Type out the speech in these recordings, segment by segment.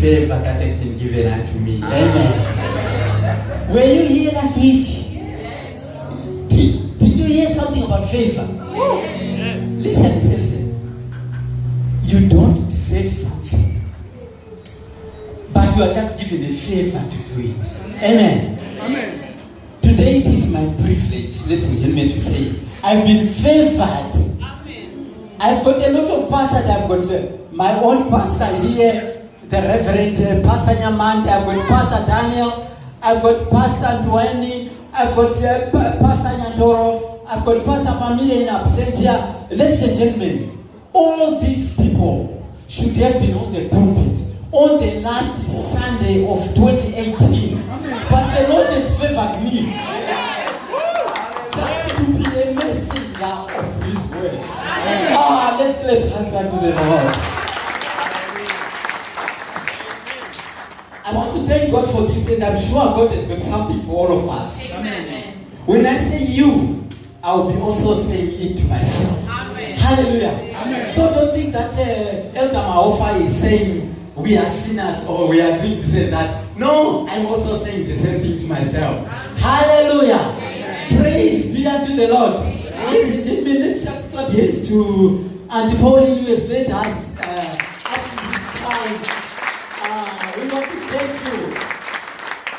favor that has been given unto me. Amen. Were you here last week? Yes. Did you hear something about favor? Yes. Listen. You don't deserve something, but you are just given a favor to do it. Amen. Amen. Today it is my privilege, ladies and gentlemen, to say I've been favored. Amen. I've got a lot of pastors. I've got my own pastor here, the Reverend Pastor Nyamante. I've got Pastor Daniel. I've got Pastor Dwayne. I've got Pastor Nyandoro. I've got Pastor Mamile in absentia. Ladies and gentlemen, all these people should have been on the pulpit on the last Sunday of 2018. But the Lord has favored me just to be a messenger of His word. Let's clap hands unto the Lord. I want to thank God for this, and I'm sure God has got something for all of us. Amen. When I say you, I will be also saying it to myself. Amen. Hallelujah. Amen. So don't think that Elder Maofa is saying we are sinners or we are doing this and that. No, I'm also saying the same thing to myself. Hallelujah. Amen. Praise be unto the Lord. Ladies and gentlemen, let's just clap hands to Auntie Pauline who has led us up to this time. We want to thank you.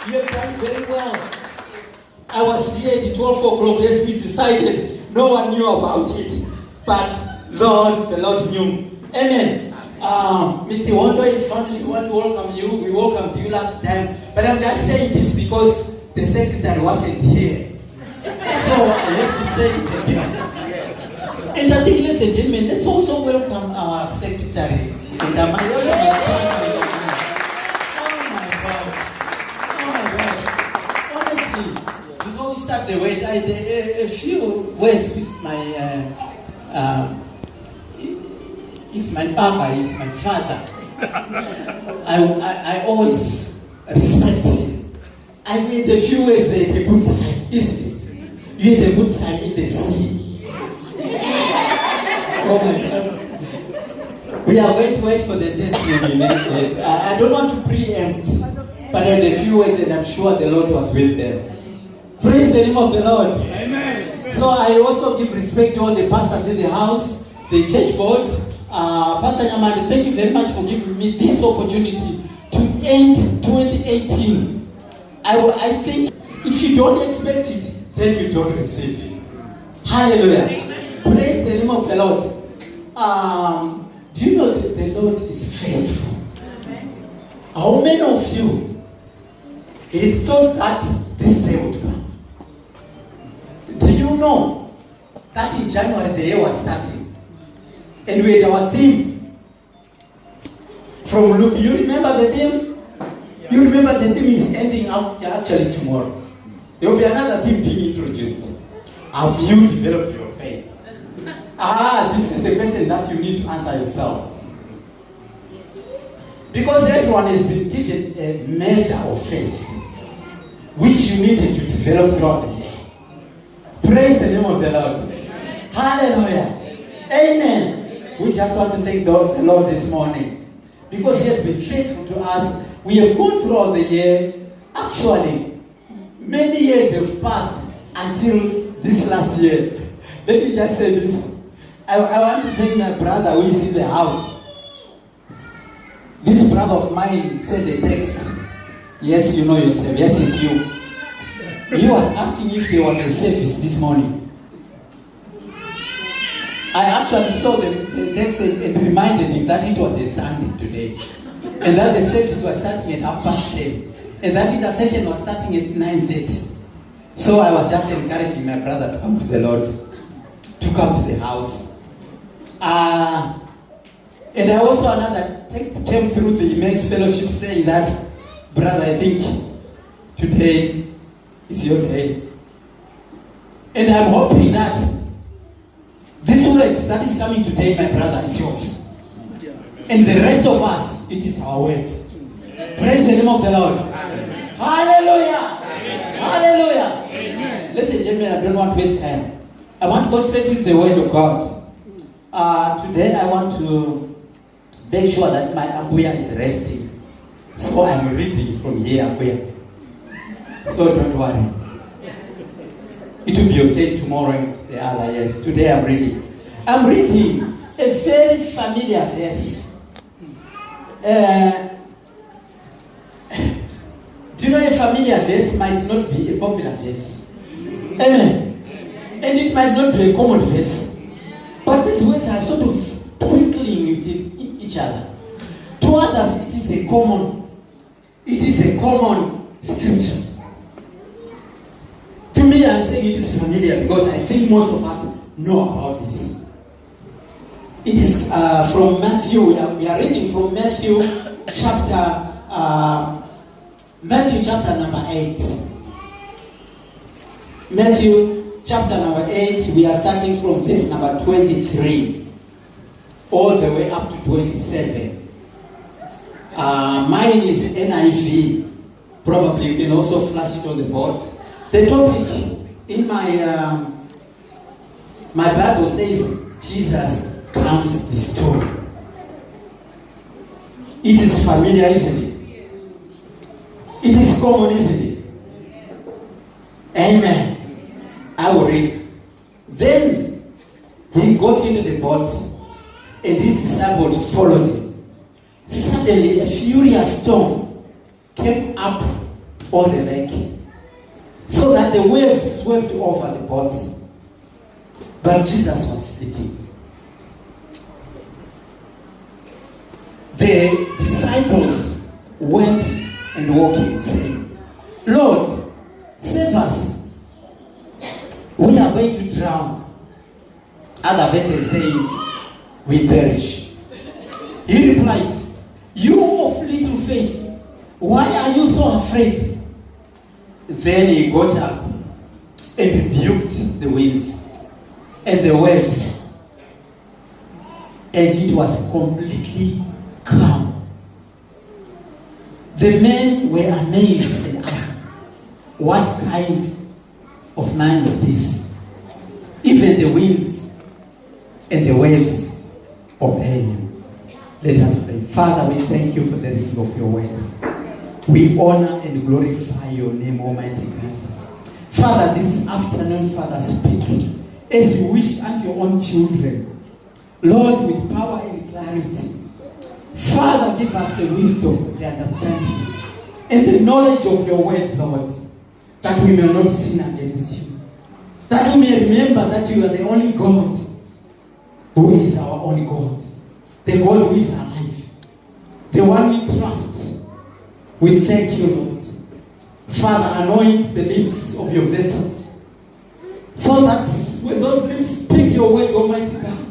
You have done very well. I was here at 12 o'clock as we decided. No one knew about it. But Lord, the Lord knew. Amen. Mr. Wondo and family, we want to welcome you. We welcomed you last time. But I'm just saying this because the secretary wasn't here. So I have to say it again. Yes. And I think, ladies and gentlemen, let's also welcome our secretary. And my honestly, before we start the word, I had a few words with my he's my papa, he's my father. I always respect him. I made a few words, they had a good time, isn't it? You had a good time in the sea. Oh my God. We are going to wait for the testimony. I don't want to preempt, but I had a few words and I'm sure the Lord was with them. Praise the name of the Lord. Amen. So I also give respect to all the pastors in the house, the church board. Pastor Nyamante, thank you very much for giving me this opportunity to end 2018. I think if you don't expect it, then you don't receive it. Hallelujah. Amen. Praise the name of the Lord. Do you know that the Lord is faithful? Amen. How many of you had thought that this day would come? Do you know that in January the year was starting? And we had our theme from Luke. You remember the theme? You remember the theme is ending up actually tomorrow. There will be another theme being introduced. Have you developed your faith? This is the question that you need to answer yourself. Because everyone has been given a measure of faith which you needed to develop throughout the year. Praise the name of the Lord. Amen. Hallelujah. Amen. Amen. We just want to thank the Lord this morning because He has been faithful to us. We have gone throughout the year. Actually, many years have passed until this last year. Let me just say this. I want to thank my brother who is in the house. This brother of mine sent a text. Yes, you know yourself. Yes, it's you. He was asking if there was a service this morning. I actually saw the text and reminded him that it was a Sunday today. And that the service was starting at 10:30. And that intercession was starting at 9:30. So I was just encouraging my brother to come to the Lord, to come to the house. And I also another text came through the Men's Fellowship saying that, brother, I think today is your day. And I'm hoping that this word that is coming today, my brother, is yours. And the rest of us, it is our word. Praise the name of the Lord. Amen. Hallelujah. Amen. Hallelujah. Amen. Ladies and gentlemen, I don't want to waste time. I want to go straight into the word of God. Today I want to make sure that my Ambuya is resting. So I'm reading from here where. So don't worry. It will be obtained tomorrow and the other years. Today I'm reading. I'm reading a very familiar verse. Do you know a familiar verse might not be a popular verse? Amen. And it might not be a common verse. But these words are sort of twinkling with each other. To others, it is a common scripture. To me, I'm saying it is familiar because I think most of us know about this. It is from Matthew. We are reading from Matthew chapter number 8. Matthew chapter number 8. We are starting from verse number 23 all the way up to 27. Mine is NIV. Probably you can also flash it on the board. The topic in my Bible says Jesus comes the story. It is familiar, isn't it? It is common, isn't it? Amen. I will read. Then he got into the boat, and his disciples followed him. Suddenly, a furious storm came up on the lake, so that the waves swept over the boat. But Jesus was sleeping. The disciples went and woke him, saying, Lord, save us. We are going to drown. Other versions saying, we perish. He replied, you of little faith, why are you so afraid? Then he got up and rebuked the winds and the waves, and it was completely calm. The men were amazed and asked, what kind of man is this? Even the winds and the waves obey him. Let us pray. Father, we thank you for the reading of your word. We honor and glorify your name, Almighty God. Father, this afternoon, Father, speak as you wish unto your own children. Lord, with power and clarity. Father, give us the wisdom, the understanding, and the knowledge of your word, Lord, that we may not sin against you. That we may remember that you are the only God who is our only God. The God who is alive. The one we trust. We thank you, Lord. Father, anoint the lips of your vessel, so that when those lips speak your word, Almighty God,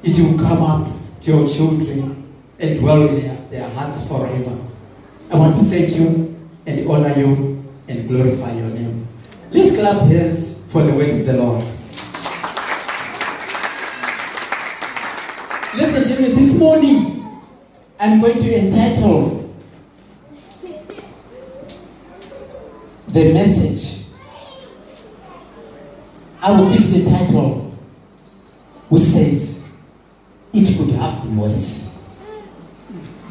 it will come up to your children and dwell in their hearts forever. I want to thank you and honor you and glorify your name. Let's clap hands for the word of the Lord. Ladies and gentlemen, this morning I'm going to entitle the message. I will give the title, which says, it could have been worse.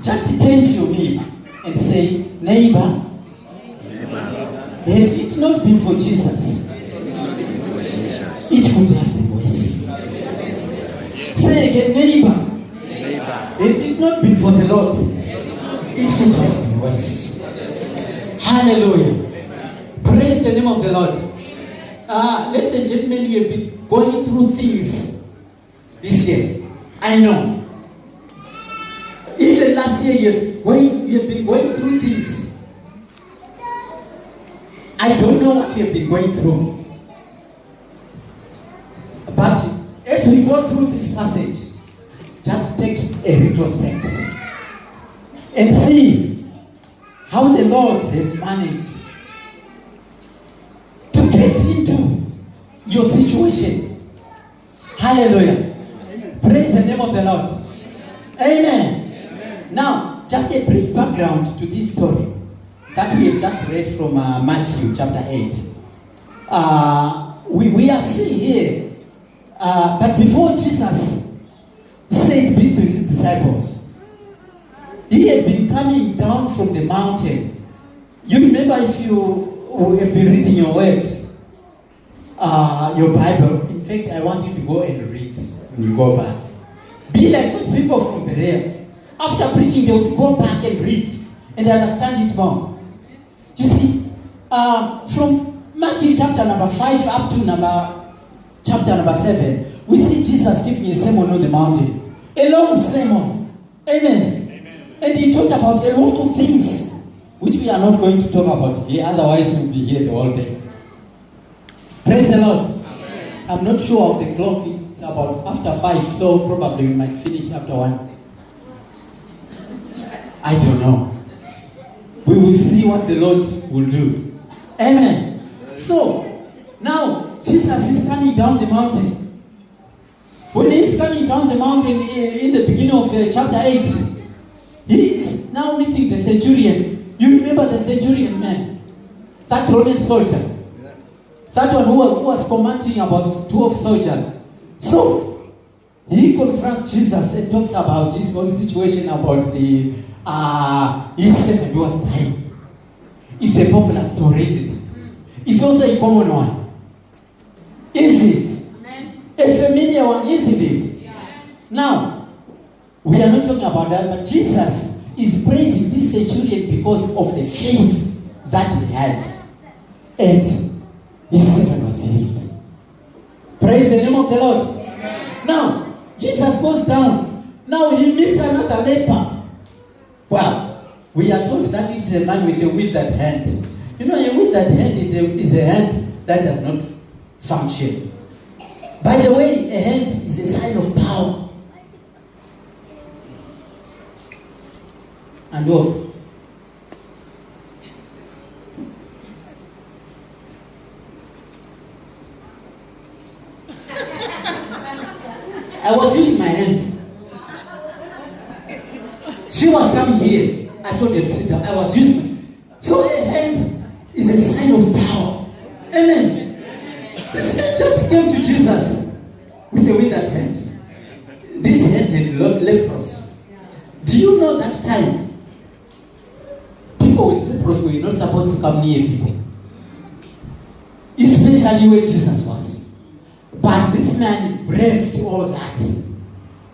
Just turn to your neighbor and say, neighbor, had it not been for Jesus, it could have been worse. Say again, neighbor, had it not been for the Lord, it could have been worse. Hallelujah. Praise the name of the Lord. Ladies and gentlemen, we have been going through things this year. I know. Even last year, you have been going through things. I don't know what you have been going through. But as we go through this passage, just take a retrospect and see how the Lord has managed to get into your situation. Hallelujah. Amen. Praise the name of the Lord. Amen. Amen. Now, just a brief background to this story that we have just read from Matthew chapter 8. We are seeing here, but before Jesus said this to his disciples, he had been coming down from the mountain. You remember, if you have been reading your word, your Bible. In fact, I want you to go and read when you go back. Be like those people from Berea. After preaching, they would go back and read and understand it more. You see, from Matthew chapter number 5 up to chapter number 7, we see Jesus giving a sermon on the mountain. A long sermon. Amen. Amen. And he talked about a lot of things which we are not going to talk about here, otherwise we'll be here the whole day. Praise the Lord. Amen. I'm not sure of the clock. It's about after 5, so probably we might finish after 1. I don't know. We will see what the Lord will do. Amen. So, now, Jesus is coming down the mountain. When he's coming down the mountain in the beginning of chapter 8, he is now meeting the centurion. You remember the centurion man? That Roman soldier. That one who was commanding about 12 soldiers. So, he confronts Jesus and talks about his own situation, about his servant who was dying. It's a popular story, isn't it? It's also a common one. Is it? A familiar one, isn't it? Yeah. Now, we are not talking about that, but Jesus is praising this centurion because of the faith that he had. And his servant was healed. Praise the name of the Lord. Amen. Now, Jesus goes down. Now he meets another leper. Well, we are told that it's a man with a withered hand. You know, a withered hand is a hand that does not function. By the way, a hand is a sign of power. And what? I was using my hand. She was coming here. I told her to sit down. I was using. So a hand is a sign of power. Amen. This man just came to Jesus with a withered hand. This hand had leprosy. Do you know that time? People with leprosy were not supposed to come near people. Especially where Jesus was. But this man braved all that.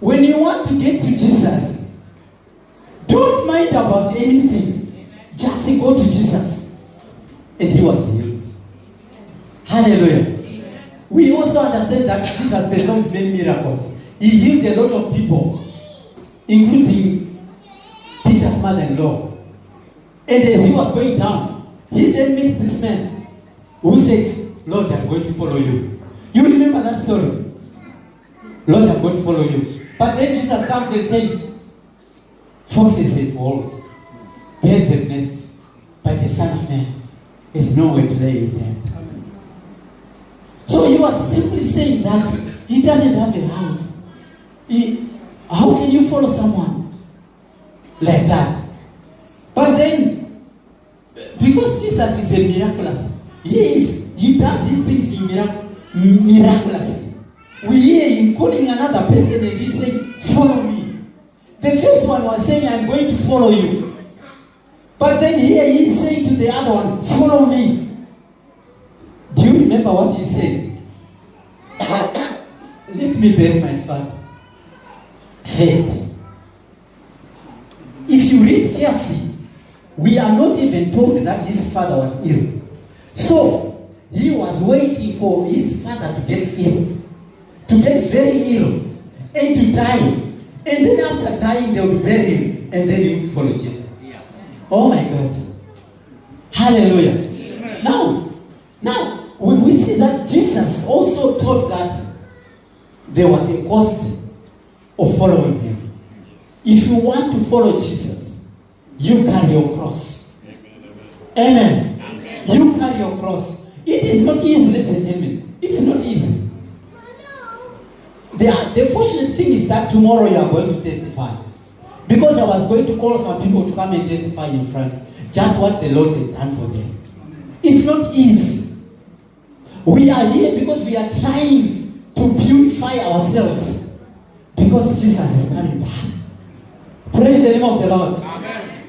When you want to get to Jesus, don't mind about anything. Just go to Jesus. And he was healed. Hallelujah. We also understand that Jesus performed many miracles. He healed a lot of people, including Peter's mother-in-law. And as he was going down, he then met this man who says, Lord, I'm going to follow you. You remember that story? Lord, I'm going to follow you. But then Jesus comes and says, foxes have holes, birds have nests, but the Son of Man has nowhere to lay his hand. So he was simply saying that he doesn't have a house. How can you follow someone like that? But then, because Jesus is a miraculous, he does these things miraculously. We hear him calling another person and he's saying, follow me. The first one was saying, I'm going to follow you. But then here he's saying to the other one, follow me. Do you remember what he said? Let me bury my father first. If you read carefully, we are not even told that his father was ill. So, he was waiting for his father to get ill, to get very ill, and to die. And then after dying, they would bury him, and then he would follow Jesus. Oh my God. Hallelujah. Amen. Now, when we see that Jesus also taught that there was a cost of following him. If you want to follow Jesus, you carry your cross. Amen. Amen. You carry your cross. It is not easy, ladies and gentlemen. It is not easy. The fortunate thing is that tomorrow you are going to testify. Because I was going to call some people to come and testify in front. Just what the Lord has done for them. It's not easy. We are here because we are trying to purify ourselves. Because Jesus is coming back. Praise the name of the Lord. Amen.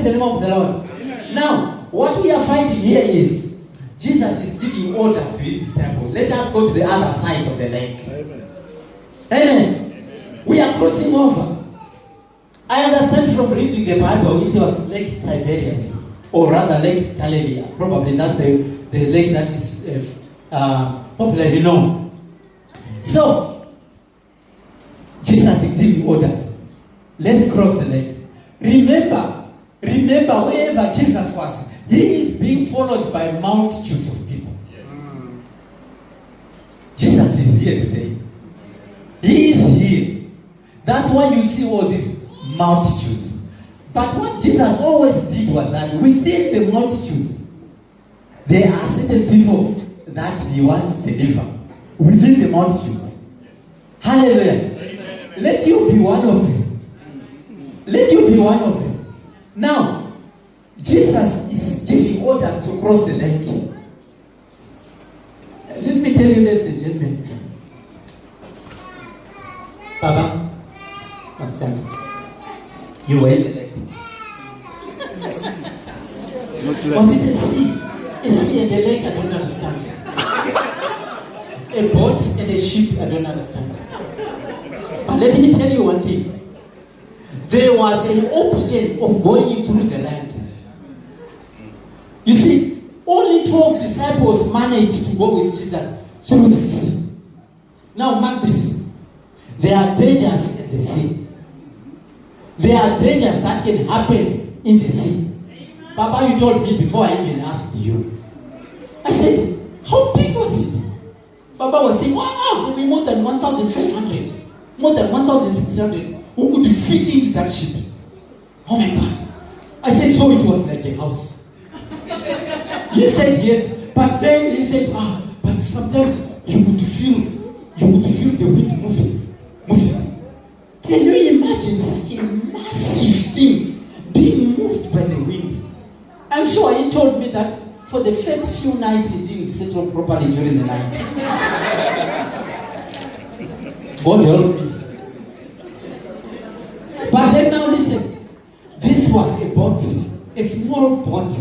Praise the name of the Lord. Now, what we are finding here is Jesus is giving orders to his disciples. Let us go to the other side of the lake. Amen. We are crossing over. I understand from reading the Bible, it was Lake Tiberias, or rather Lake Galilee. Probably that's the lake that is popularly known. So, Jesus is giving orders. Let's cross the lake. Remember, wherever Jesus was, he is being followed by multitudes of people. Yes. Jesus is here today. He is here. That's why you see all these multitudes. But what Jesus always did was that within the multitudes, there are certain people that he wants to deliver. Within the multitudes. Hallelujah. Let you be one of them. Let you be one of them. Now, Jesus is giving orders to cross the lake. Let me tell you, ladies and gentlemen. Baba, understand? You were in the lake. Was it a sea? A sea and a lake, I don't understand. A boat and a ship, I don't understand. But let me tell you one thing. There was an option of going through the land. You see, only 12 disciples managed to go with Jesus through the sea. Now mark this. There are dangers in the sea. There are dangers that can happen in the sea. Papa, you told me before I even asked you. I said, how big was it? Papa was saying, wow, there will be more than 1,500. More than 1,600. Who could fit into that ship? Oh my God. I said, so it was like a house. He said yes, but then he said, but sometimes you would feel the wind moving. Can you imagine such a massive thing being moved by the wind? I'm sure he told me that for the first few nights he didn't settle properly during the night. God help me. But then now listen, this was a boat, a small boat,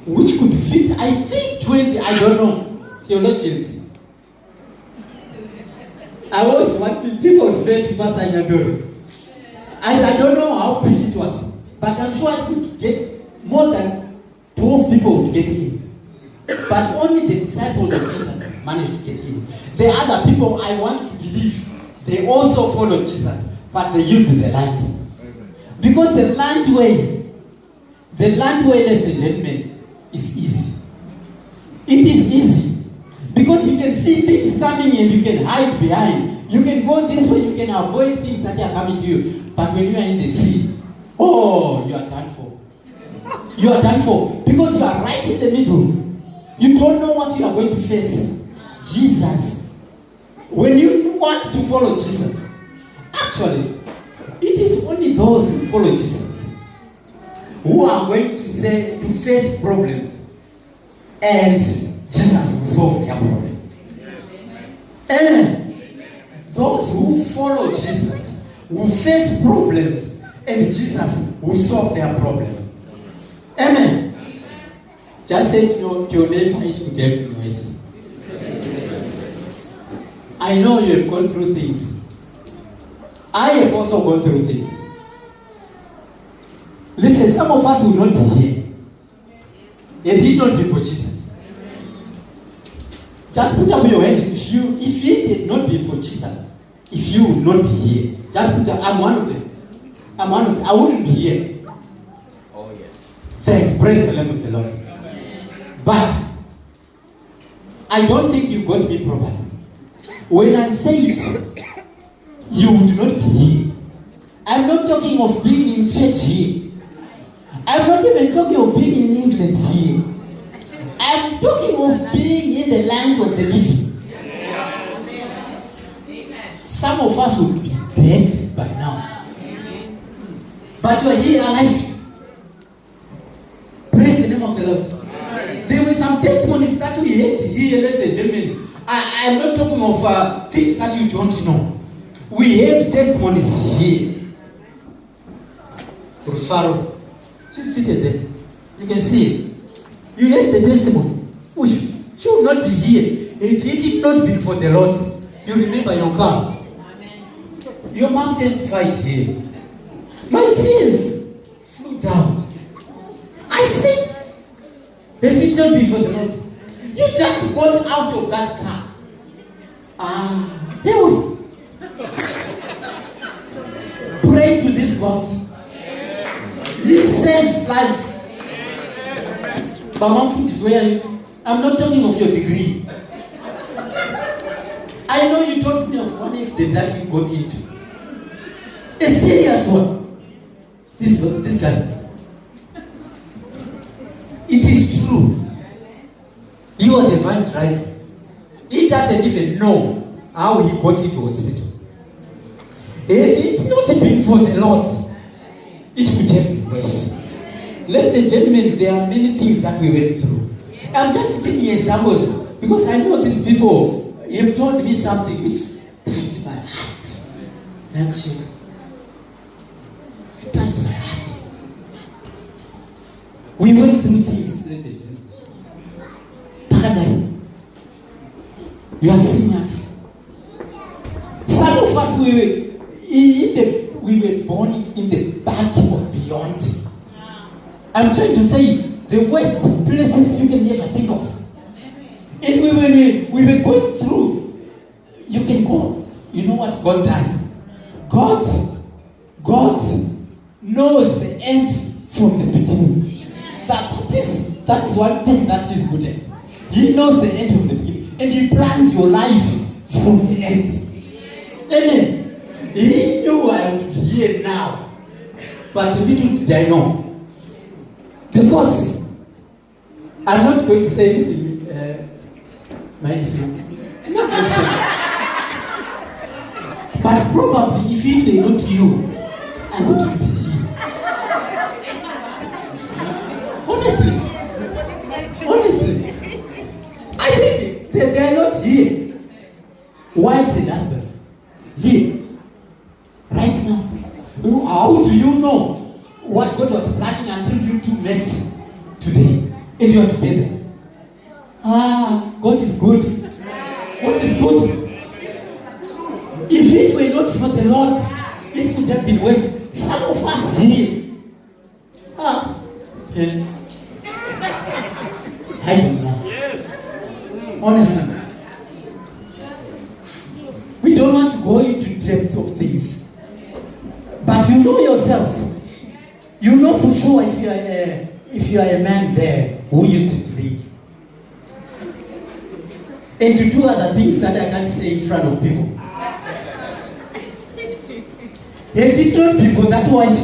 which could fit, I think 20, I don't know, theologians. I always want people refer to Pastor Nyandoro. I don't know how big it was, but I'm sure it could get more than 12 people would get in. But only the disciples of Jesus managed to get in. The other people, I want to believe, they also followed Jesus, but they used the land. Because the land way, ladies and gentlemen, is easy. It is easy. Because you can see things coming and you can hide behind. You can go this way, you can avoid things that are coming to you. But when you are in the sea, oh, you are done for. You are done for. Because you are right in the middle. You don't know what you are going to face. Jesus. When you want to follow Jesus, actually, it is only those who follow Jesus who are going to face problems, and Jesus will solve their problems. And those who follow Jesus will face problems, and Jesus will solve their problems. Amen. Just say to your neighbor, it could help noise. I know you have gone through things. I have also gone through things. Listen, some of us will not be here. They did not be for Jesus. Just put up your hand. If he did not be for Jesus, if you would not be here, just put up. I'm one of them. I wouldn't be here. Oh yes. Thanks. Praise the name of the Lord. But I don't think you got me properly. When I say it, you would not be here. I'm not talking of being in church here. I'm not even talking of being in England here. I'm talking of being in the land of the living. Some of us would be dead by now. But you are here alive. Praise the name of the Lord. There were some testimonies that we had here, ladies and gentlemen. I'm not talking of things that you don't know. We had testimonies here. Rufaro, She's seated there. You can see it. You heard the testimony. She would not be here if it had not been for the Lord. You remember your car. Your mom didn't fight here. My tears flew down. I said, if it not been for the Lord, you just got out of that car. Here we pray to this God. He saves lives. But one foot is where you. I'm not talking of your degree. I know you told me of one accident that you got into. A serious one. This guy. It is true. He was a van driver. He doesn't even know how he got into hospital. If it's not been for the Lord, it would have been worse. Ladies and gentlemen, there are many things that we went through. I'm just giving you examples because I know these people have told me something which touched my heart. Actually, it touched my heart. We went through things, ladies and gentlemen. Paradigm. You are seniors. Some of us we were born in the back of beyond. I'm trying to say the worst places you can ever think of. And we were going through. You can go. You know what God does? God knows the end from the beginning. That is one thing that He's good at. He knows the end from the beginning. And He plans your life from the end. Amen. He knew I would be here now. But little did I know. Because I'm not going to say anything, I'm not going to say that. But probably if it were not you, I would be here. Honestly, I think that they are not here. Wives and husbands, here, right now. How do you know what God was planning until you two met today and you are together? God is good. God is good. If it were not for the Lord, it could have been worse. Some of us here, I don't know. Yes. Honestly, we don't want to go into depth of things. But you know yourself. You know for sure if you are a man there who used to drink and to do other things that I can't say in front of people. And it not be for that wife.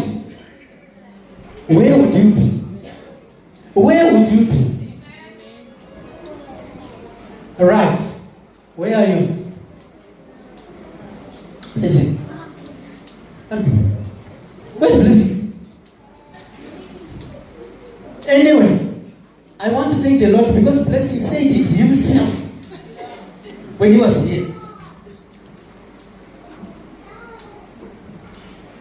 Where would you be? Where would you be? Right. Where are you? Listen. Where's Blessing? Anyway, I want to thank the Lord because Blessing said it himself when he was here.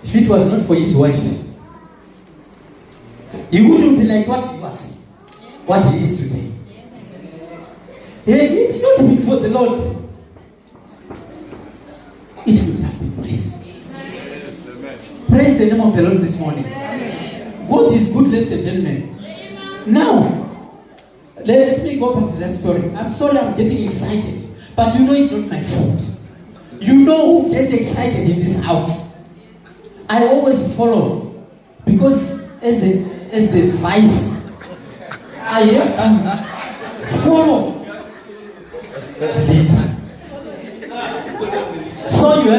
If it was not for his wife, he wouldn't be like what he was, what he is today. Had it not been for the Lord, it would have been praised. Praise the name of the Lord this morning. God is good, ladies and gentlemen. Now, let me go back to that story. I'm sorry I'm getting excited, but you know it's not my fault. You know who gets excited in this house. I always follow because as the vice, I have to follow lead. So you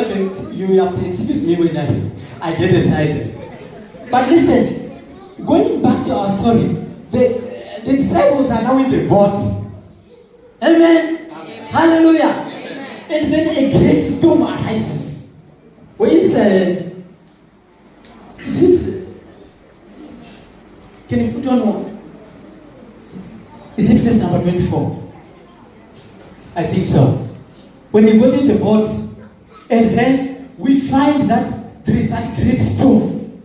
have to excuse me when I get excited. But listen, going back to our story, the disciples are now in the boat. Amen. Amen. Hallelujah. Amen. And then a great storm arises. Where is it? Can you put on one? Is it verse number 24? I think so. When you go to the boat, and then we find that there is that great storm.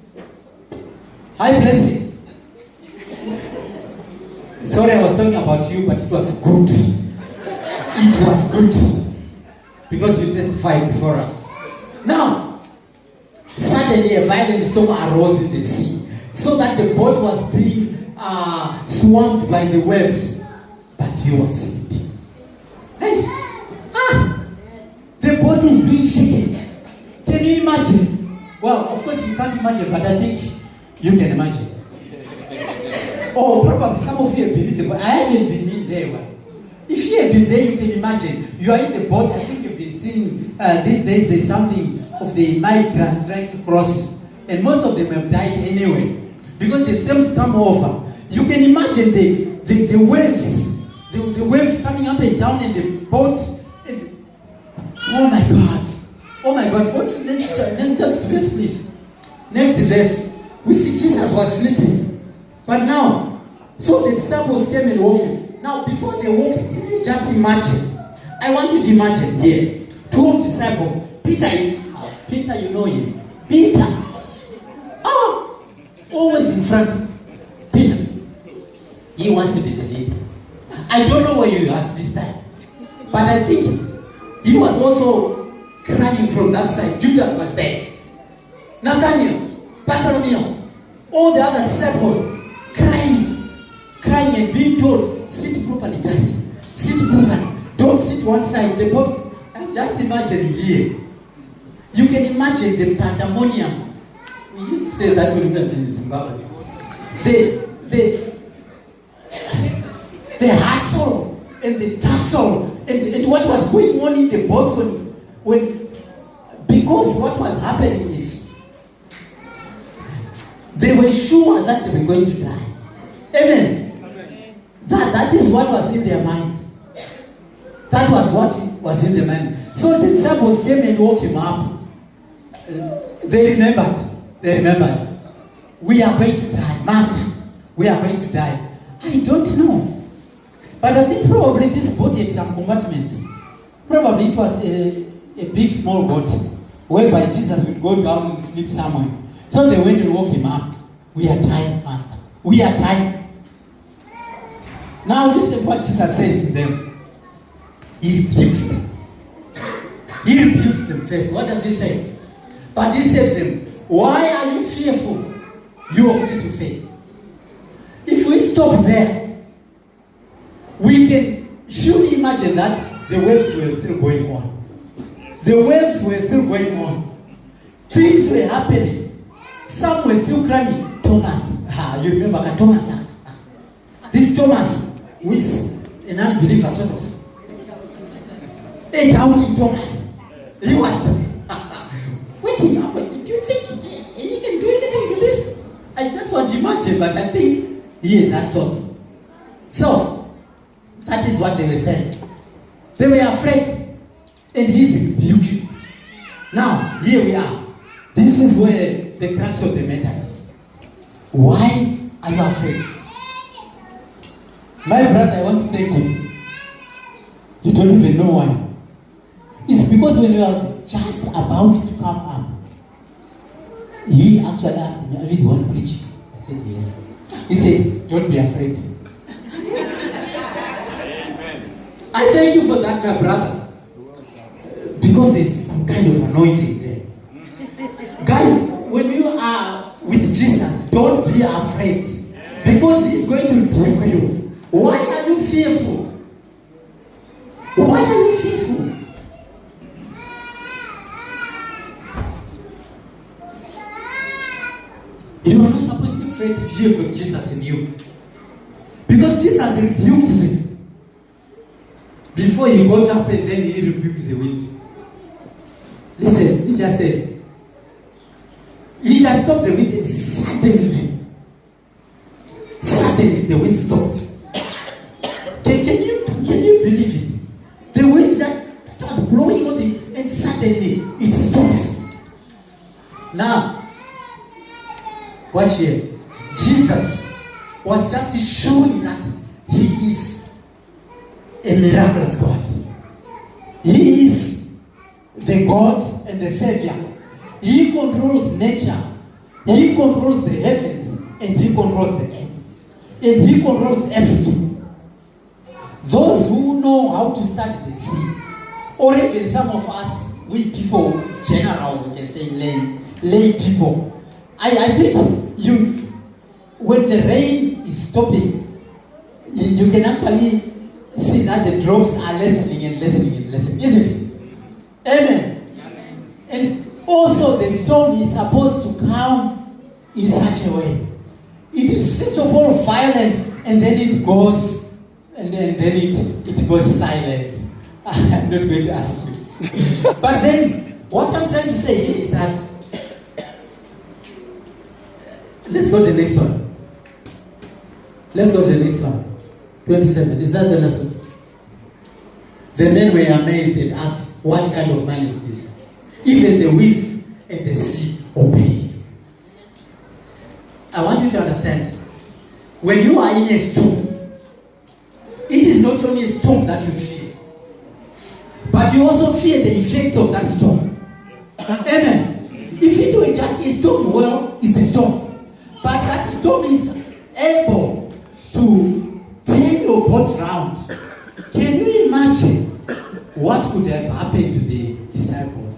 High blessing. Sorry, I was talking about you, but it was good. It was good. Because you testified before us. Now, suddenly a violent storm arose in the sea, so that the boat was being swamped by the waves, but he was sleeping. Hey, the boat is being shaken. Can you imagine? Well, of course you can't imagine, but I think you can imagine. Or probably some of you have been in the boat. I haven't been in there. Well, if you have been there, you can imagine. You are in the boat. I think you've been seeing these days. There's something of the migrants trying to cross, and most of them have died anyway because the storms come over. You can imagine the waves, the waves coming up and down in the boat. And, oh my God! Oh my God! Go to next verse, please. Next verse. We see Jesus was sleeping, but now, so the disciples came and woke him. Now, before they woke him, can you just imagine? I want you to imagine here, 12 disciples. Peter, you know him. Peter. Always in front. Peter. He wants to be the leader. I don't know what you asked this time, but I think he was also crying from that side. Judas was there. Nathaniel, Bartholomew, all the other disciples crying and being told, sit properly, guys. Sit properly. Don't sit one side. The boat. I'm just imagining here. You can imagine the pandemonium. We used to say that when we were in Zimbabwe. The hustle and the tussle and what was going on in the boat because what was happening is they were sure that they were going to die. Amen. That is what was in their mind. That was what was in their mind. So the disciples came and woke him up. They remembered. We are going to die, Master. We are going to die. I don't know. But I think probably this boat had some compartments. Probably it was a big, small boat, whereby Jesus would go down and sleep somewhere. So they went and woke him up. We are tired, Master. We are tired. Now listen what Jesus says to them. He rebukes them. He rebukes them first. What does he say? But he said to them, why are you fearful? You are free to faith. If we stop there, we can surely imagine that the waves were still going on. The waves were still going on. Things were happening. Some were still crying. Thomas. You remember Thomas? This Thomas, who is an unbeliever sort of. A doubting Thomas. He was waking up. Do you think he can do anything with this? I just want to imagine, but I think he had that thought. So, that is what they were saying. They were afraid. And he's rebuking. Now, here we are. This is where the crux of the matter is. Why are you afraid? My brother, I want to thank you. You don't even know why. It's because when you are just about to come up, he actually asked me, are you the one preaching? I said, yes. He said, don't be afraid. I thank you for that, my brother. Because there's some kind of anointing there. Guys, when you are with Jesus, don't be afraid. Because he's going to rebuke you. Why are you fearful? Why are you fearful? You are not supposed to be afraid if you have got Jesus in you. Because Jesus rebuked them. Before he got up and then he rebuked the winds. Listen, he just said, he just stopped the wind and suddenly the wind stopped. Can you believe it? The wind that was blowing on and suddenly it stops. Now, watch here. Jesus was just showing that he is a miraculous God. He is the God and the Savior. He controls nature. He controls the heavens and he controls the earth. And he controls everything. Those who know how to study the sea, or even some of us, we people, general, we can say lay people. I think when the rain is stopping, you can actually see that the drops are lessening and lessening and lessening, isn't it? Amen. Amen. And also the storm is supposed to come in such a way. It is first of all violent, and then it goes, and then it goes silent. I'm not going to ask you. But then, what I'm trying to say here is that, let's go to the next one. Let's go to the next one. 27. Is that the lesson? The men were amazed and asked, what kind of man is this? Even the winds and the sea obey. I want you to understand, when you are in a storm, it is not only a storm that you fear, but you also fear the effects of that storm. Amen. If it were just a storm, well, it's a storm. But that storm is able to turn your boat round. Can you imagine what could have happened to the disciples?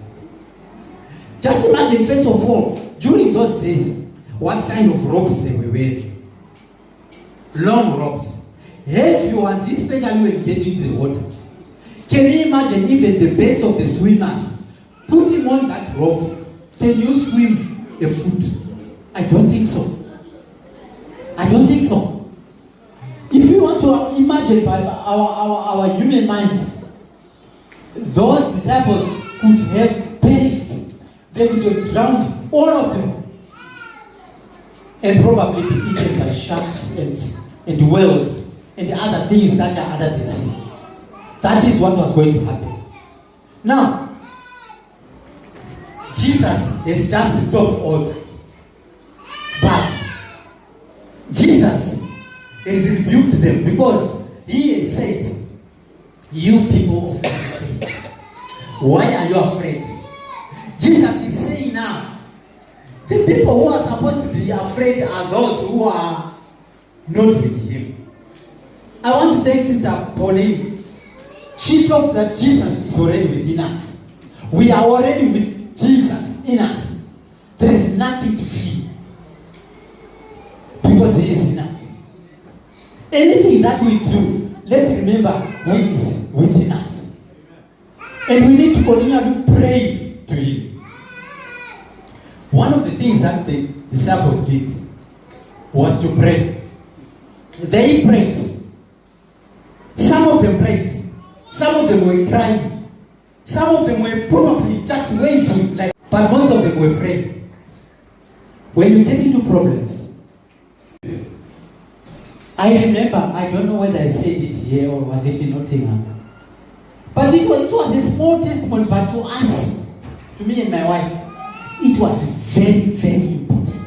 Just imagine, first of all, during those days, what kind of ropes they were wearing. Long ropes. Heavy ones, especially when you get into the water. Can you imagine even the best of the swimmers putting on that rope? Can you swim a foot? I don't think so. I don't think so. If you want to imagine by our human minds, those disciples could have perished. They could have drowned, all of them. And probably be eaten by sharks and whales and other things that are under the sea. That is what was going to happen. Now, Jesus has just stopped all that. But Jesus has rebuked them because he has said, you people of faith, why are you afraid? Jesus is saying now, the people who are supposed to be afraid are those who are not with him. I want to thank Sister Pauline. She talked that Jesus is already within us. We are already with Jesus in us. There is nothing to fear because he is in us. Anything that we do, let's remember he is within us. And we need to continue to pray to him. One of the things that the disciples did was to pray. They prayed. Some of them prayed. Some of them were crying. Some of them were probably just waving, but most of them were praying. When you get into problems, I remember, I don't know whether I said it here or was it in Nottingham, but it was a small testimony, but to us, to me and my wife, it was very, very important.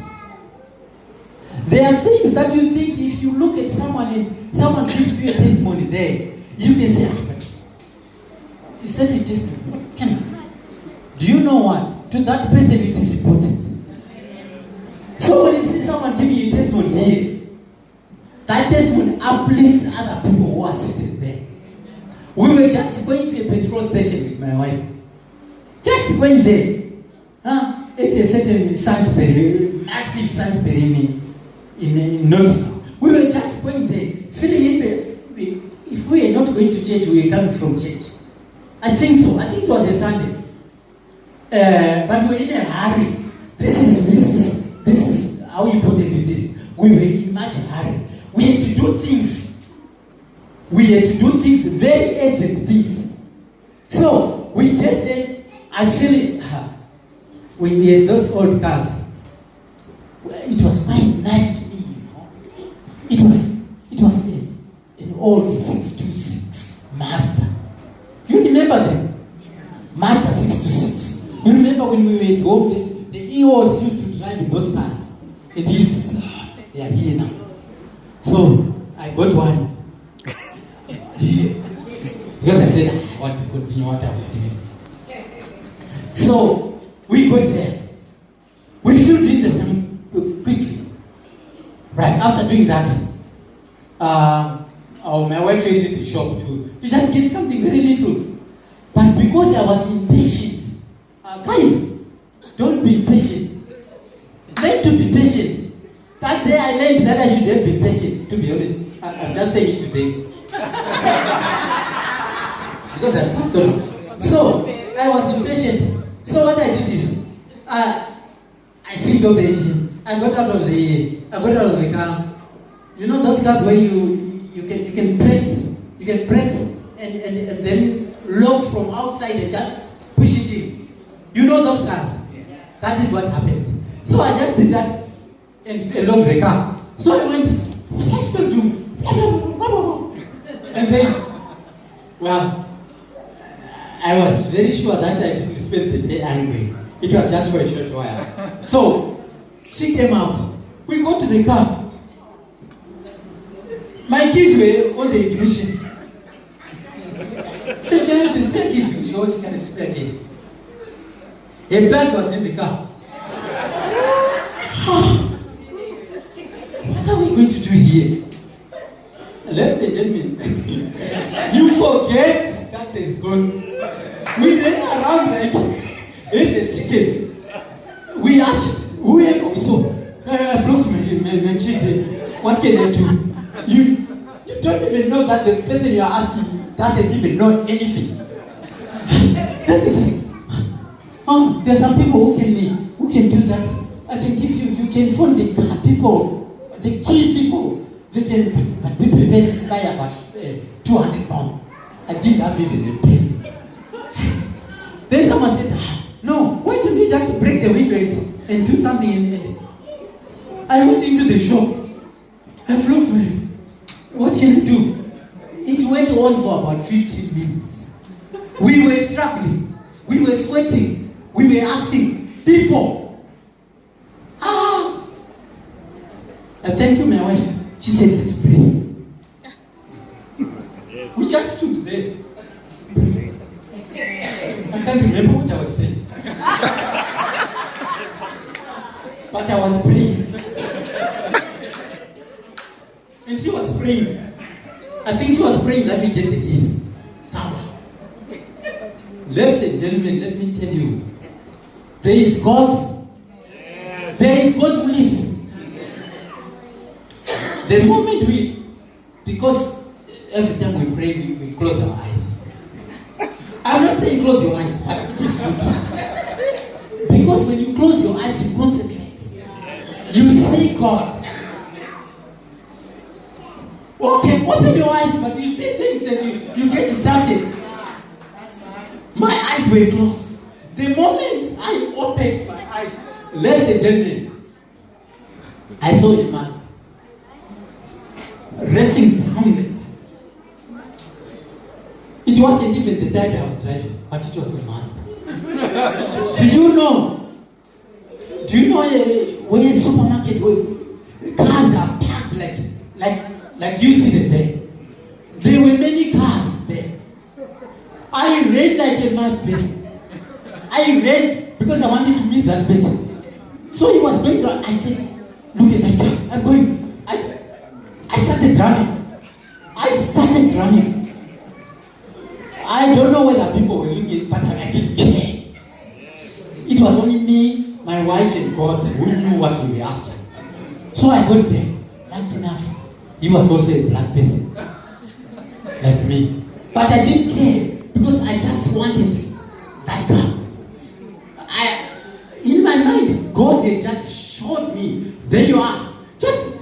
There are things that you think if you look at someone and someone gives you a testimony there, you can say, but is that a testimony? Do you know what? To that person it is important. So when you see someone giving you a testimony here, that testimony uplifts other people who are sitting there. We were just going to a petrol station with my wife. Just going there. At a certain Sainsbury, massive Sainsbury in Nottingham. We were just going there, feeling if we are not going to church, we are coming from church. I think so. I think it was a Sunday. But we were in a hurry. This is how important it is. We were in much hurry. We had to do things. Very urgent things. So we get there. I feel it. We had those old cars. It was quite nice to me, It was an old 626 Mazda. You remember them? Mazda 626. You remember when we were at home, the EOs used to drive in those cars. And you used to say, they are here now. So I got one. Because I said, I want to continue what I was doing. So we got there. We filled in the tank quickly. Right, after doing that, my wife went in the shop to just get something very little. But because I was impatient, guys, don't be impatient. Learn to be patient. That day I learned that I should have been patient, to be honest. I'm just saying it today. Because I'm pastor. So, I was impatient. So what I did is, I switched off the engine. I got out of the car. You know those cars where you can press and then lock from outside and just push it in. You know those cars? That is what happened. So I just did that and locked the car. So I went, what am I supposed to do? And then, well, I was very sure that I didn't spend the day angry. It was just for a short while. So she came out. We go to the car. My kids were on the ignition. So can I have the spare keys? She always got a spare keys. A bag was in the car. What are we going to do here? Ladies and gentlemen, you forget that there's God. We went around like the chickens. We asked whoever we saw, I flocked my kid, what can I do? You don't even know that the person you are asking doesn't even know anything. Oh, there's some people who can do that. I can give you can phone the car people, the key people. They can be prepared to buy about 200 pounds. I didn't have even a penny. Then someone said, no, why don't you just break the window and do something? I went into the shop. I looked at it. What can I do? It went on for about 15 minutes. We were struggling. We were sweating. We were asking people. I thank you, my wife. She said, let's pray. We just stood there. I can't remember what I was saying. But I was praying. And she was praying. I think she was praying that we get the keys somehow. Ladies and gentlemen, let me tell you, there is God. There is God who lives. The moment because every time we pray, we close our eyes. I'm not saying close your eyes, but it is good. Because when you close your eyes, you concentrate. You see God. Okay, open your eyes, but you see things and you get distracted. My eyes were closed. The moment I opened my eyes, ladies and gentlemen, I saw a man racing down there. It wasn't even the type I was driving, but it was a master. Do you know where a supermarket where cars are packed like you see them there? There were many cars there. I ran like a mad person. I ran because I wanted to meet that person. So he was going around. I said, look at that car. I'm going. I started running. I don't know whether people were looking, but I didn't care. It was only me, my wife, and God who knew what we were after. So I got there. Lucky enough, he was also a black person, like me. But I didn't care because I just wanted that car. In my mind, God had just showed me, there you are. Just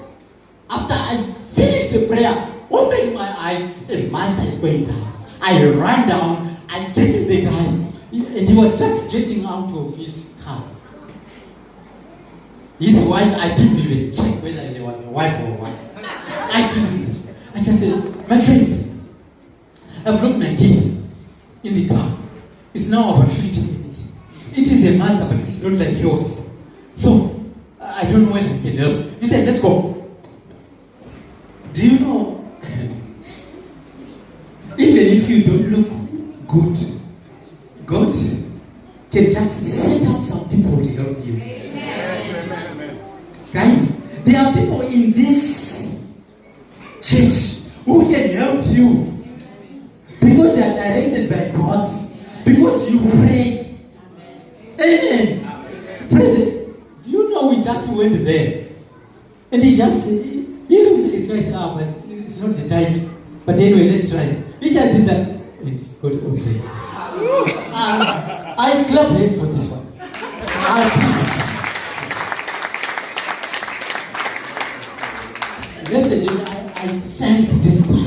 after I finished the prayer, opened my eyes, the master is going down. I ran down, I get the guy, and he was just getting out of his car. His wife, I didn't even check whether there was a wife or what. I didn't. I just said, my friend, I've locked my keys in the car. It's now about 15 minutes. It is a master, but it's not like yours. So, I don't know whether I can help. He said, let's go. Do you know, even if you don't look good, God can just set up some people to help you. Amen. Guys, there are people in this Church, who can help you? Because they are directed by God. Because you pray. Amen. President, do you know we just went there? And he just said, you know, the guy said, but it's not the time. But anyway, let's try. He just did that. It's got okay. I clap hands for this one. Listen, I thank this guy.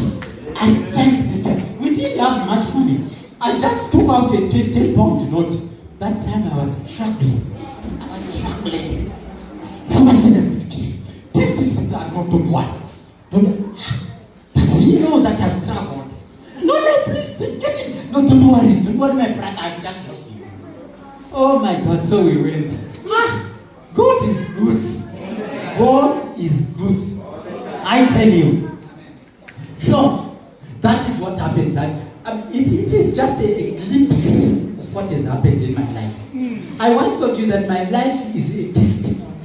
I thank this guy. We didn't have much money. I just took out a 10-pound note. That time I was struggling. So I said, I'm going to give 10 pieces are not on one. Does he know that I've struggled? No, please get it. No, don't worry, my brother, I've just helped you. Oh my God, so we went. God is good. God is good. I tell you. So, that is what happened. That it is just a glimpse of what has happened in my life. I once told you that my life is a testimony.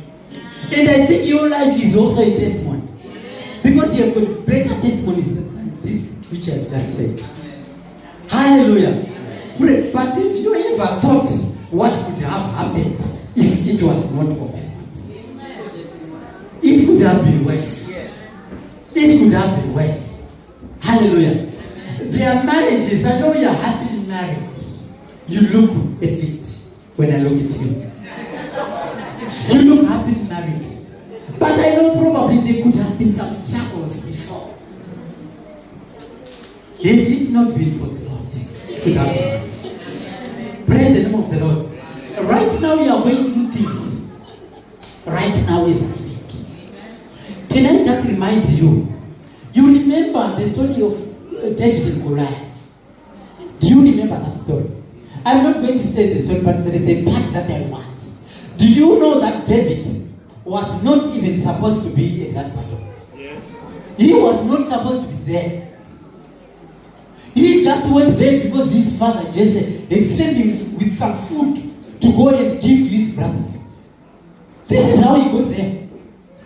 And I think your life is also a testimony. Because you have got better testimonies than this, which I just said. Hallelujah. But if you ever thought what could have happened if it was not of God, it could have been worse. It could have been worse. Hallelujah. Their marriages, I know you're happily married. You look, at least, when I look at you. You look happily married. But I know probably there could have been some struggles before. They did not be for the Lord. It could have been worse. Praise the name of the Lord. Right now you are going through things. Right now as I speak. Can I just remind you? You remember the story of David and Goliath. Do you remember that story? I'm not going to say the story, but there is a part that I want. Do you know that David was not even supposed to be in that battle? Yes. He was not supposed to be there. He just went there because his father Jesse had sent him with some food to go and give to his brothers. This is how he got there.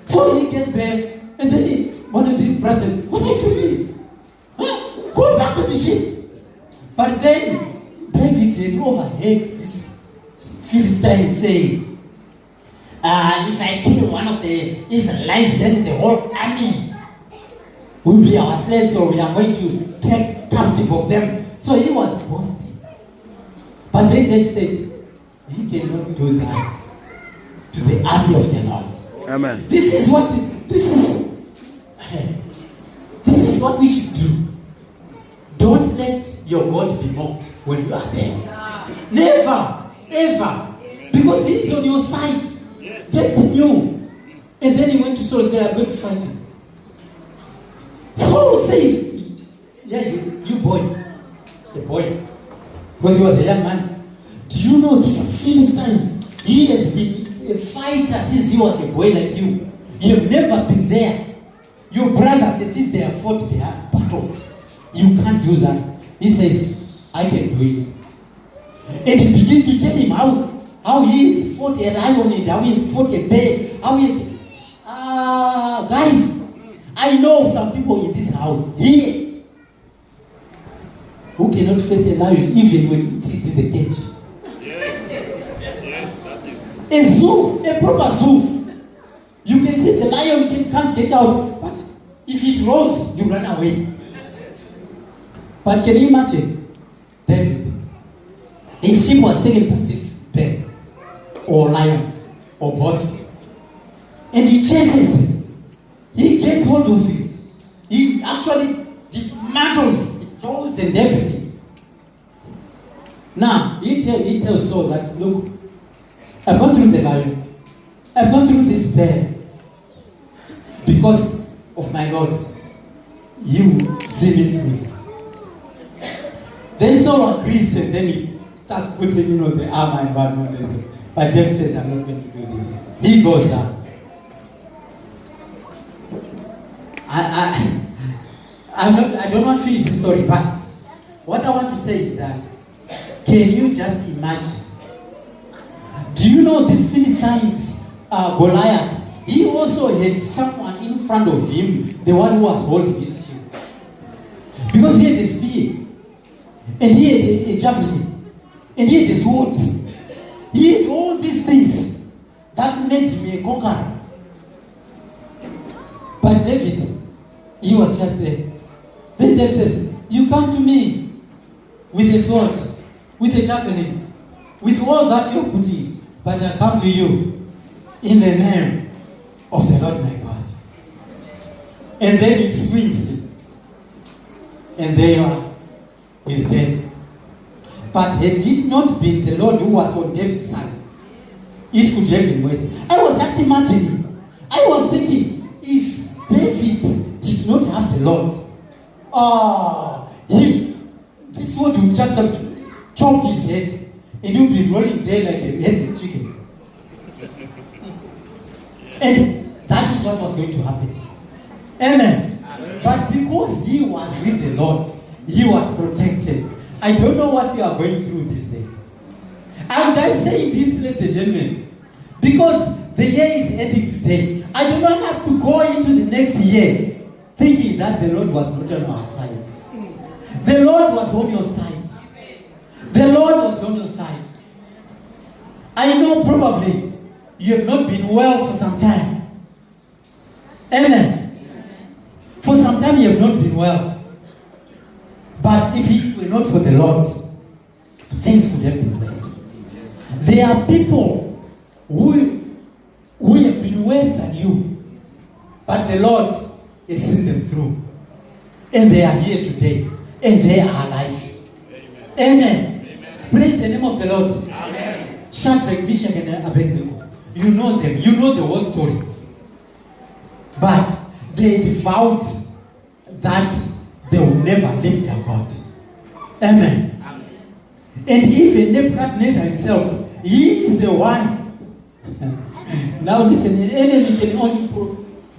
So he gets there, and then one of his brothers, what are you doing? Go back to the ship. But then David had overheard this Philistine saying, if I kill one of the Israelites, then the whole army will be our slaves, so we are going to take captive of them. So he was boasting. But then they said, he cannot do that to the army of the Lord. Amen. This is what we should do. Don't let your God be mocked when you are there. Never, ever. Because he is on your side. Yes. Taking you. And then he went to Saul and said, I'm going to fight him. Saul says, yeah, you boy. The boy. Because he was a young man. Do you know this Philistine? He has been a fighter since he was a boy like you. You have never been there. Your brothers, at least they have fought their battles. You can't do that. He says, I can do it. And he begins to tell him how he has fought a lion and how he has fought a bear. How he has... guys, I know some people in this house here who cannot face a lion even when it is in the cage. Yes. Yes, that is. A zoo, a proper zoo. You can see the lion can't get out, but if it roars, you run away. But can you imagine David? His sheep was taken by this bear or lion or both, and he chases it. He gets hold of it. He actually dismantles the jaws and everything. Now he tells Saul that, look, I've gone through the lion, I've gone through this bear because of my Lord. You see me through. Then Saul agrees, and then he starts putting the armor and whatnot. But David says, I'm not going to do this. He goes down. I don't want to finish the story, but what I want to say is that, can you just imagine? Do you know this Philistine, Goliath? He also had someone in in front of him, the one who was holding his shield. Because he had a spear, and he had a javelin, and he had a sword. He had all these things that made him a conqueror. But David, he was just there. Then David says, you come to me with a sword, with a javelin, with all that you're putting, but I come to you in the name of the Lord my God. And then he swings it. And there you are. He's dead. But had it not been the Lord who was on David's side, it could have been worse. I was just imagining. I was thinking, if David did not have the Lord, this sword would just have chopped his head, and he'll be rolling there like a headless chicken. And that is what was going to happen. Amen. But because he was with the Lord, he was protected. I don't know what you are going through these days. I'm just saying this, ladies and gentlemen, because the year is ending today. I don't want us to go into the next year thinking that the Lord was not on our side. The Lord was on your side. The Lord was on your side. I know probably you have not been well for some time. Amen. For some time you have not been well. But if it were not for the Lord, things could have been worse. There are people who have been worse than you, but the Lord has seen them through. And they are here today. And they are alive. Amen. Amen. Praise the name of the Lord. Amen. Shadrach, Meshach, and Abednego. You know them. You know the whole story. But they vowed that they will never leave their God. Amen. Amen. And even Nebuchadnezzar himself, he is the one. Now listen, an enemy can only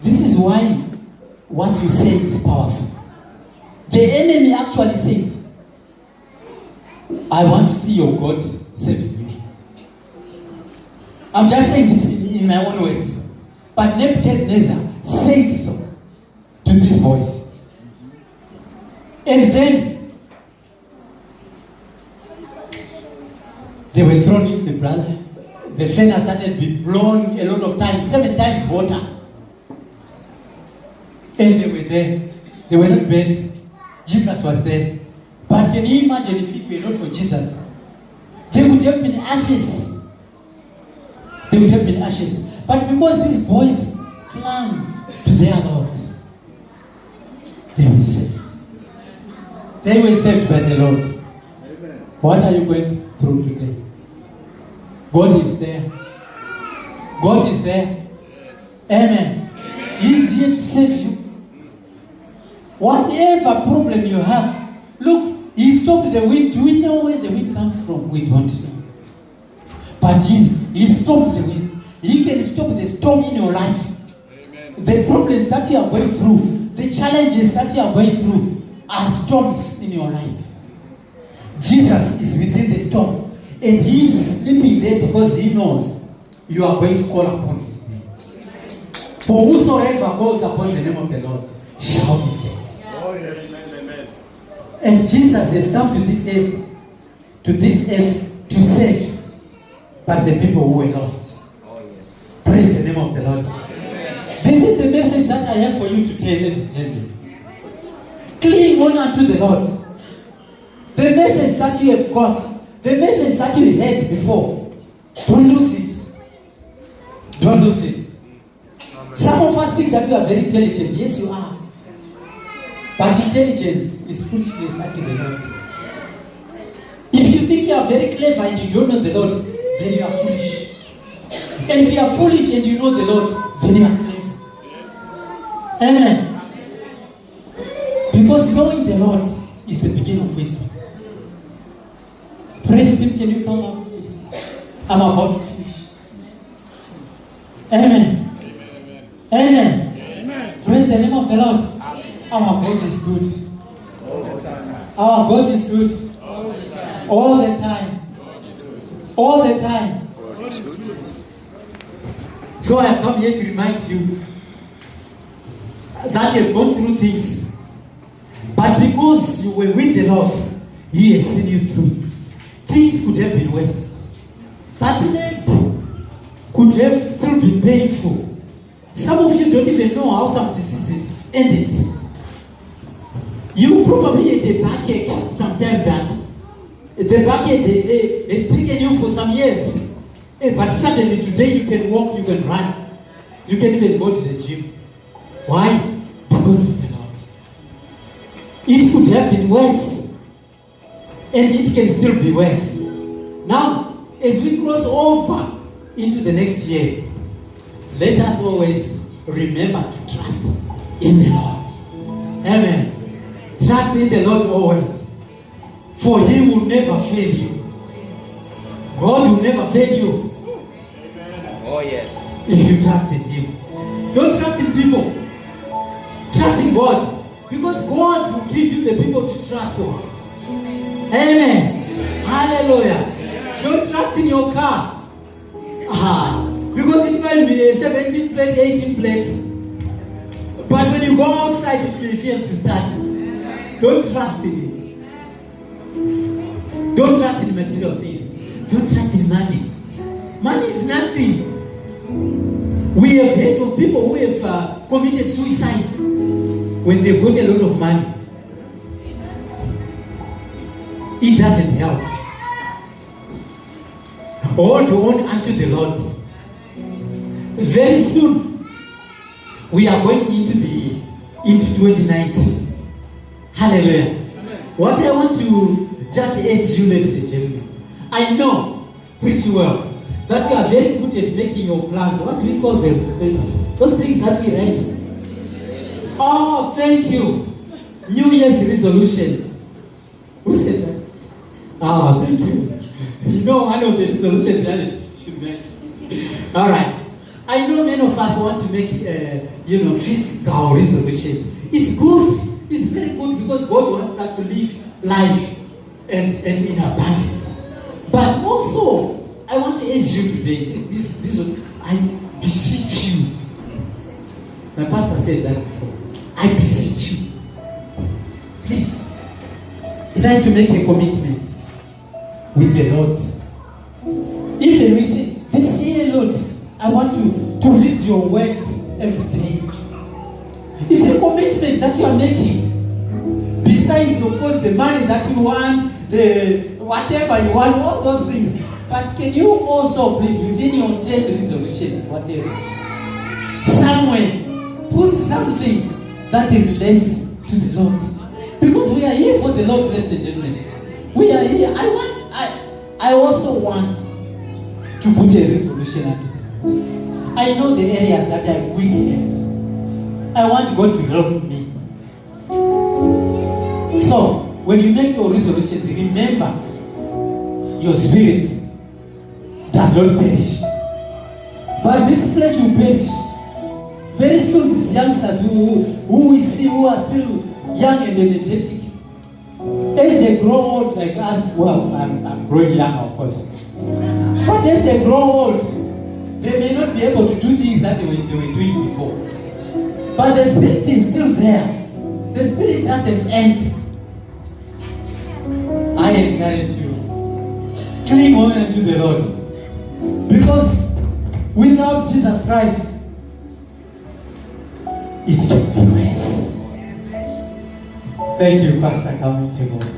this is why what you say is powerful. The enemy actually said, I want to see your God saving you. I'm just saying this in my own words. But Nebuchadnezzar said so to this voice. And then they were thrown in the brother. The furnace started to be blown a lot of times, 7 times water. And they were there. They were not buried. Jesus was there. But can you imagine if it were not for Jesus? They would have been ashes. They would have been ashes. But because these boys clung to their Lord, they were saved. They were saved by the Lord. Amen. What are you going through today? God is there. God is there. Amen. Amen. He's here to save you. Whatever problem you have, look, He stopped the wind. Do we know where the wind comes from? We don't know. But He stopped the wind. He can stop the storm in your life. Amen. The problems that you are going through, the challenges that you are going through are storms in your life. Jesus is within the storm. And He is sleeping there because He knows you are going to call upon His name. For whosoever calls upon the name of the Lord shall be saved. Oh, yes. Amen. And Jesus has come to this earth to save, but the people who were lost. Oh, yes. Praise the name of the Lord. Amen. This is the message that I have for you today, ladies and gentlemen. Cling on unto the Lord. The message that you have got, the message that you heard before, don't lose it. Don't lose it. Some of us think that we are very intelligent. Yes, you are. But intelligence is foolishness unto the Lord. If you think you are very clever and you don't know the Lord, then you are foolish. And if you are foolish and you know the Lord, then you are clever. Amen. Because knowing the Lord is the beginning of wisdom. Praise Him. Can you come up, please? I'm about to finish. Amen. Amen. Amen. Praise the name of the Lord. Our God is good. All the time. Our God is good. All the time. All the time. All the time. So I have come here to remind you that have gone through things. But because you were with the Lord, He has seen you through. Things could have been worse. That leg could have still been painful. Some of you don't even know how some diseases ended. You probably had a backache some time back. The backache had taken you for some years. But suddenly today you can walk, you can run. You can even go to the gym. Why? Because of the Lord. It could have been worse. And it can still be worse. Now, as we cross over into the next year, let us always remember to trust in the Lord. Amen. Trust in the Lord always. For He will never fail you. God will never fail you. Oh, yes. If you trust in Him. Don't trust in people. Trust in God. Because God will give you the people to trust on. Amen. Hallelujah. Don't trust in your car. Because it might be a 17 plate, 18 plate. But when you go outside, it may fail to start. Don't trust in it. Don't trust in material things. Don't trust in money. Money is nothing. We have heard of people who have committed suicide when they've got a lot of money. It doesn't help. Hold on unto the Lord. Very soon, we are going into 2019. Hallelujah. Amen. What I want to just urge you, ladies and gentlemen, I know pretty well that you are very good at making your plans. What do we call them? Those things that we write. Oh, thank you. New Year's resolutions. Who said that? Oh, thank you. You know one of the resolutions that you should make. All right. I know many of us want to make, physical resolutions. It's good. It's very good because God wants us to live life and in abundance. But also, I want to urge you today. This I beseech you. My pastor said that before. I beseech you. Please try to make a commitment with the Lord. Even we say, this year, Lord, I want to read your word every day. It's a commitment that you are making. Besides, of course, the money that you want, the whatever you want, all those things. But can you also, please, within your 10 resolutions, whatever, somewhere, put something that relates to the Lord. Because we are here for the Lord, ladies and gentlemen. We are here. I also want to put a resolution unto the Lord. I know the areas that I'm weak at. I want God to help me. So, when you make your resolutions, remember your spirit does not perish. But this flesh will perish. Very soon, these youngsters who we see who are still young and energetic, as they grow old like us, well, I'm growing young, of course. But as they grow old, they may not be able to do things that they were doing before. But the spirit is still there. The spirit doesn't end. I encourage you, cling on to the Lord. Because without Jesus Christ, it can be worse. Thank you, Pastor. Come and take over.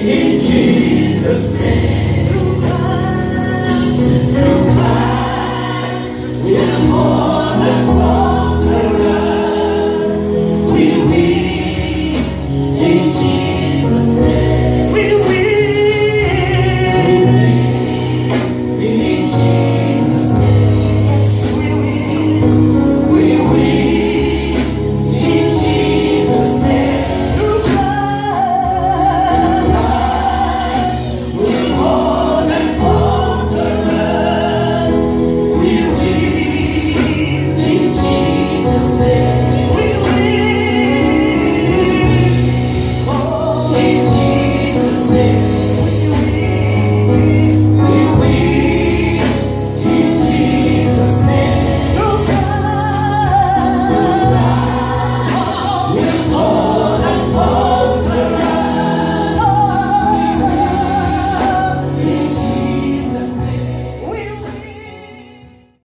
In Jesus' name.